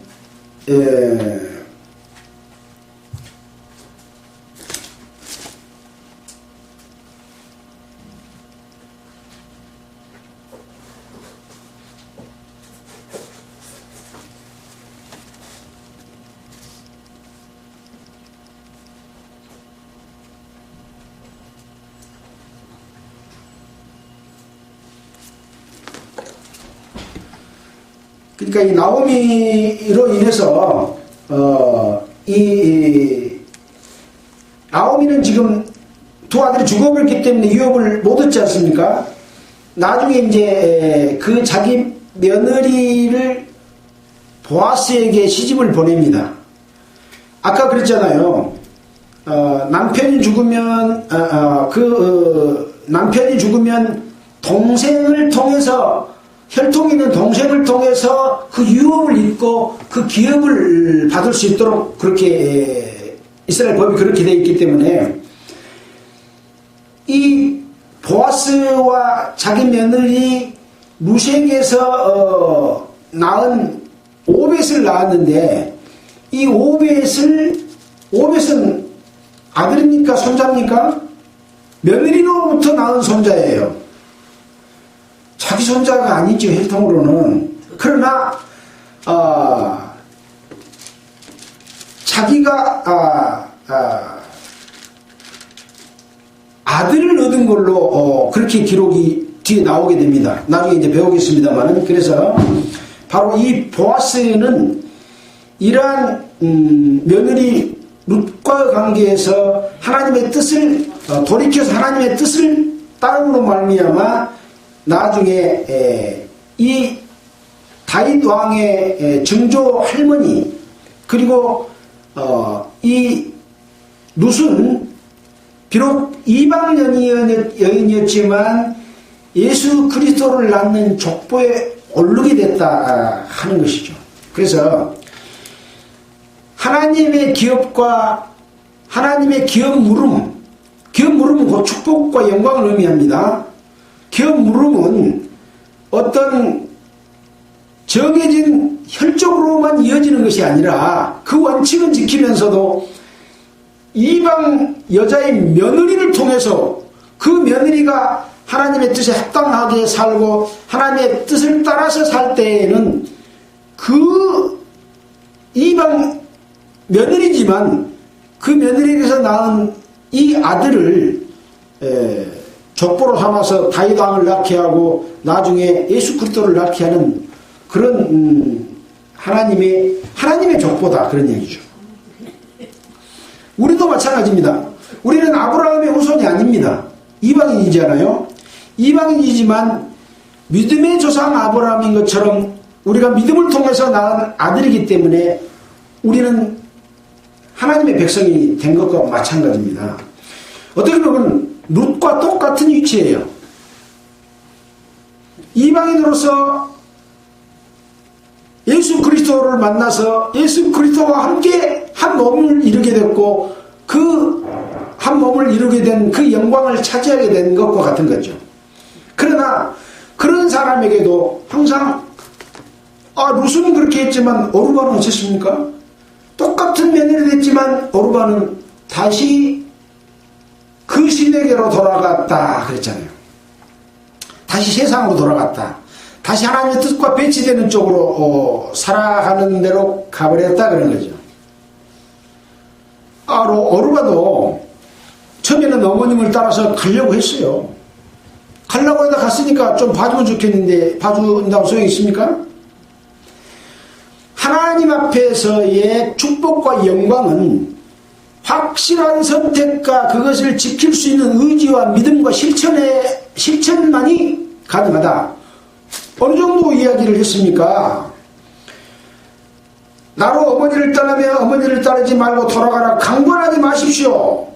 그러니까 이 나오미로 인해서 이 나오미는 지금 두 아들이 죽어버렸기 때문에 유업을 못 얻지 않습니까? 나중에 이제 그 자기 며느리를 보아스에게 시집을 보냅니다. 아까 그랬잖아요. 남편이 죽으면 남편이 죽으면 동생을 통해서, 혈통이 있는 동생을 통해서 그 유업을 잇고 그 기업을 받을 수 있도록 그렇게 이스라엘 법이 그렇게 되어 있기 때문에 이 보아스와 자기 며느리 루sek에서 낳은 오벳을 낳았는데, 이 오벳은 아들입니까? 손자입니까? 며느리로부터 낳은 손자예요. 자기 손자가 아니죠, 혈통으로는. 그러나 자기가 아들을 얻은 걸로 그렇게 기록이 뒤에 나오게 됩니다. 나중에 이제 배우겠습니다만. 그래서 바로 이 보아스는 이러한 며느리 룻과의 관계에서 하나님의 뜻을 돌이켜서 하나님의 뜻을 따름으로 말미암아 나중에 이 다윗 왕의 증조 할머니, 그리고 이 룻은 비록 이방 여인이었지만 예수 그리스도를 낳는 족보에 오르게 됐다 하는 것이죠. 그래서 하나님의 기업과 하나님의 기업 물음은 곧 축복과 영광을 의미합니다. 기업 물음은 어떤 정해진 혈족으로만 이어지는 것이 아니라 그 원칙은 지키면서도 이방 여자의 며느리를 통해서 그 며느리가 하나님의 뜻에 합당하게 살고 하나님의 뜻을 따라서 살 때에는 그 이방 며느리지만 그 며느리에게서 낳은 이 아들을 족보로 삼아서 다윗 왕을 낳게 하고 나중에 예수 그리스도를 낳게 하는 그런 하나님의 족보다, 그런 얘기죠. 우리도 마찬가지입니다. 우리는 아브라함의 후손이 아닙니다. 이방인이잖아요. 이방인이지만 믿음의 조상 아브라함인 것처럼 우리가 믿음을 통해서 낳은 아들이기 때문에 우리는 하나님의 백성이 된 것과 마찬가지입니다. 어떻게 보면 룻과 똑같은 위치예요. 이방인으로서 예수 그리스도를 만나서 예수 그리스도와 함께 한 몸을 이루게 됐고, 그 한 몸을 이루게 된 그 영광을 차지하게 된 것과 같은 거죠. 그러나 그런 사람에게도 항상 룻은 그렇게 했지만 오르바는 어쨌습니까? 똑같은 며느리 됐지만 오르바는 다시 그 시내계로 돌아갔다 그랬잖아요. 다시 세상으로 돌아갔다. 다시 하나님의 뜻과 배치되는 쪽으로 살아가는 대로 가버렸다 그런 거죠. 오르바도 처음에는 어머님을 따라서 가려고 했어요. 가려고 해다 갔으니까 좀 봐주면 좋겠는데 봐준다고 소용이 있습니까? 하나님 앞에서의 축복과 영광은 확실한 선택과 그것을 지킬 수 있는 의지와 믿음과 실천만이 가능하다. 어느 정도 이야기를 했습니까? 나로 어머니를 떠나며 어머니를 따르지 말고 돌아가라. 강권하지 마십시오.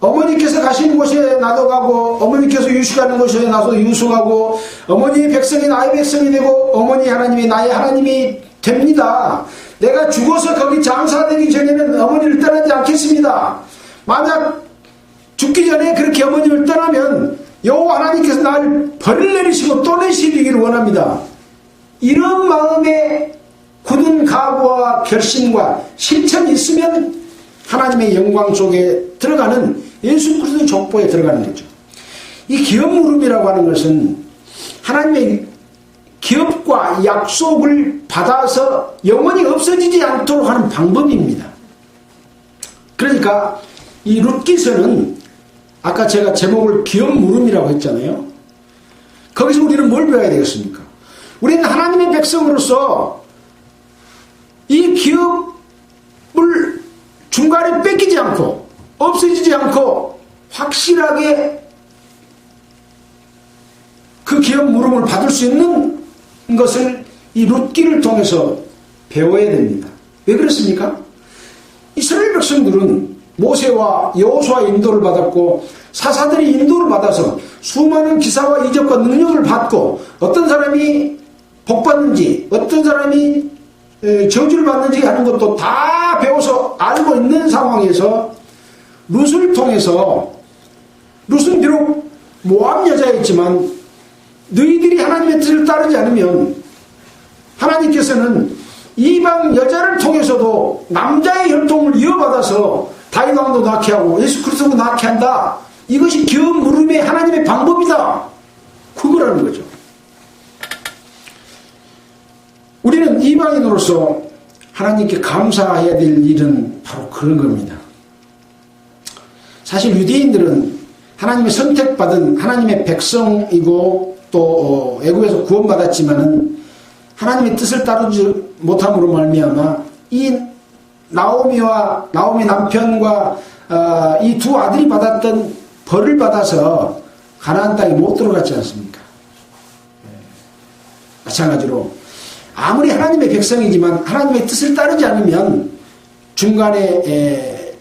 어머니께서 가시는 곳에 나도 가고, 어머니께서 유숙하는 곳에 나도 유숙하고, 어머니의 백성이 나의 백성이 되고, 어머니 하나님이 나의 하나님이 됩니다. 내가 죽어서 거기 장사되기 전에는 어머니를 떠나지 않겠습니다. 만약 죽기 전에 그렇게 어머니를 떠나면 여호와 하나님께서 나를 벌을 내리시고 또 내시기를 원합니다. 이런 마음의 굳은 각오와 결심과 실천이 있으면 하나님의 영광 속에 들어가는 예수 그리스도의 족보에 들어가는 거죠. 이 기업물음이라고 하는 것은 하나님의 기업과 약속을 받아서 영원히 없어지지 않도록 하는 방법입니다. 그러니까 이 룻기서는 아까 제가 제목을 기업물음이라고 했잖아요. 거기서 우리는 뭘 배워야 되겠습니까? 우리는 하나님의 백성으로서 이 기업을 중간에 뺏기지 않고 없어지지 않고 확실하게 그 기업 물음을 받을 수 있는 것을 이 룻기를 통해서 배워야 됩니다. 왜 그렇습니까? 이스라엘 백성들은 모세와 여호수아의 인도를 받았고 사사들이 인도를 받아서 수많은 기사와 이적과 능력을 받고 어떤 사람이 복받는지 어떤 사람이 저주를 받는지 하는 것도 다 배워서 알고 있는 상황에서 룻을 통해서 룻은 비록 모압 여자였지만 너희들이 하나님의 뜻을 따르지 않으면 하나님께서는 이방 여자를 통해서도 남자의 혈통을 이어받아서 다윗 왕도 낳게 하고 예수 그리스도도 낳게 한다. 이것이 기업 물음의 하나님의 방법이다. 그거라는 거죠. 우리는 이방인으로서 하나님께 감사해야 될 일은 바로 그런 겁니다. 사실 유대인들은 하나님의 선택받은 하나님의 백성이고 또 애굽에서 구원받았지만은 하나님의 뜻을 따르지 못함으로 말미암아 이 나오미와 나오미 남편과 이 두 아들이 받았던 벌을 받아서 가나안 땅에 못 들어갔지 않습니까? 마찬가지로 아무리 하나님의 백성이지만 하나님의 뜻을 따르지 않으면 중간에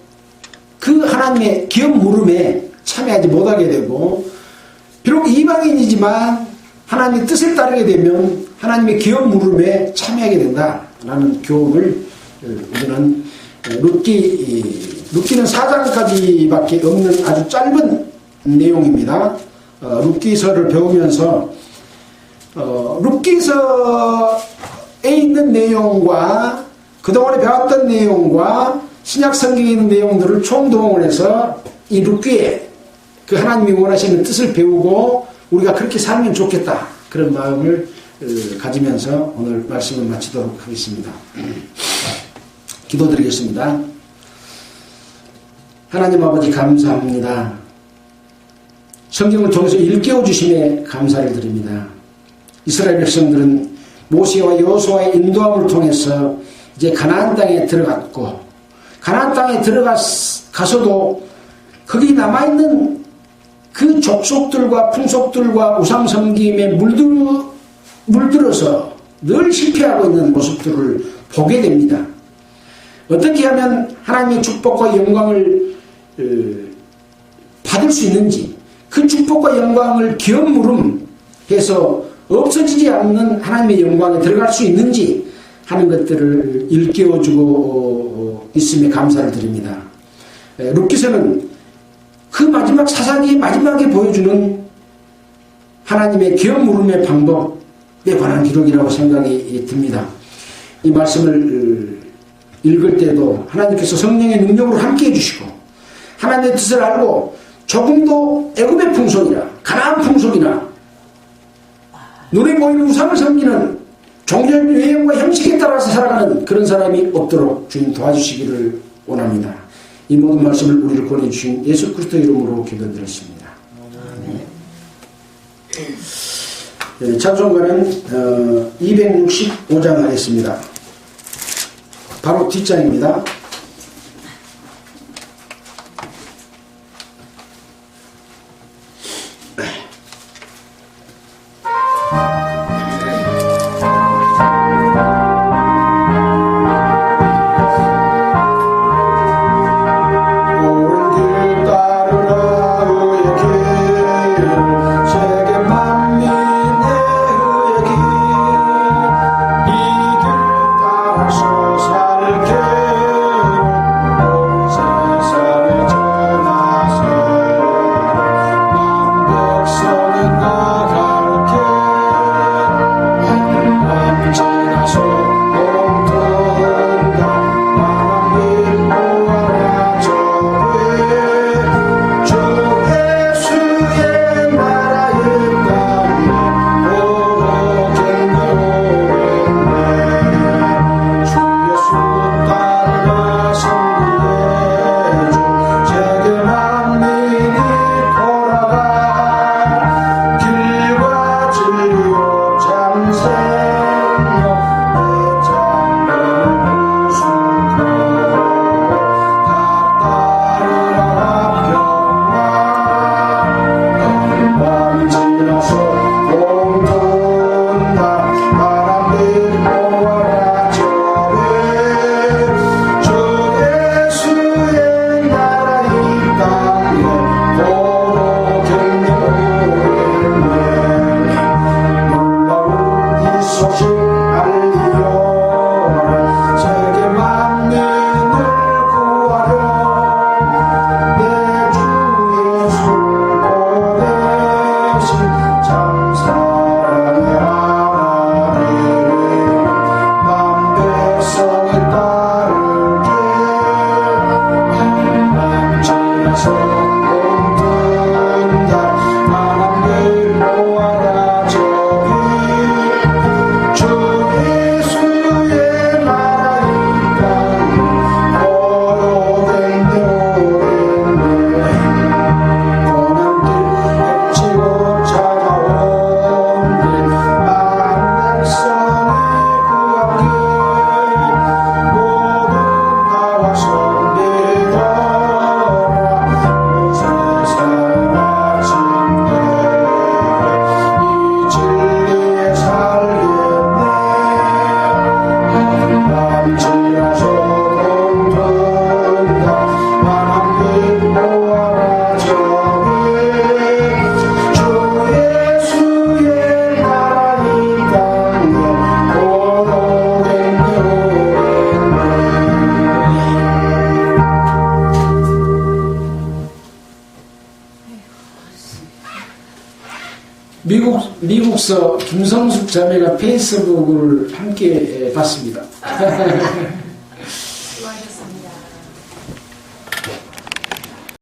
그 하나님의 기업 물음에 참여하지 못하게 되고 비록 이방인이지만 하나님의 뜻을 따르게 되면 하나님의 기업 물음에 참여하게 된다라는 교훈을 우리는 룻기는 4장까지밖에 없는 아주 짧은 내용입니다. 룻기서를 배우면서 룻기서에 있는 내용과 그동안에 배웠던 내용과 신약 성경에 있는 내용들을 총동원을 해서 이 룻기에 그 하나님이 원하시는 뜻을 배우고 우리가 그렇게 살면 좋겠다. 그런 마음을 가지면서 오늘 말씀을 마치도록 하겠습니다. 기도드리겠습니다. 하나님 아버지 감사합니다. 성경을 통해서 일깨워 주심에 감사를 드립니다. 이스라엘 백성들은 모세와 여호수아의 인도함을 통해서 이제 가나안 땅에 들어갔고 가나안 땅에 들어가서도 거기 남아있는 그 족속들과 풍속들과 우상섬김에 물들어서 늘 실패하고 있는 모습들을 보게 됩니다. 어떻게 하면 하나님의 축복과 영광을 받을 수 있는지 그 축복과 영광을 기업 물음해서 없어지지 않는 하나님의 영광에 들어갈 수 있는지 하는 것들을 일깨워주고 있음에 감사를 드립니다. 룻기서는 그 마지막 사사기의 마지막에 보여주는 하나님의 기업 물음의 방법에 관한 기록이라고 생각이 듭니다. 이 말씀을 읽을 때도 하나님께서 성령의 능력으로 함께 해주시고 하나님의 뜻을 알고 조금도 애굽의 풍속이나 가나안 풍속이나 눈에 보이는 우상을 섬기는 종교 유행과 형식에 따라서 살아가는 그런 사람이 없도록 주님 도와주시기를 원합니다. 이 모든 말씀을 우리를 권해주신 예수 그리스도 이름으로 기도드렸습니다. 아멘. 찬송가는 265장 하겠습니다. 바로 뒷장입니다. 미국서 김성숙 자매가 페이스북을 함께 봤습니다.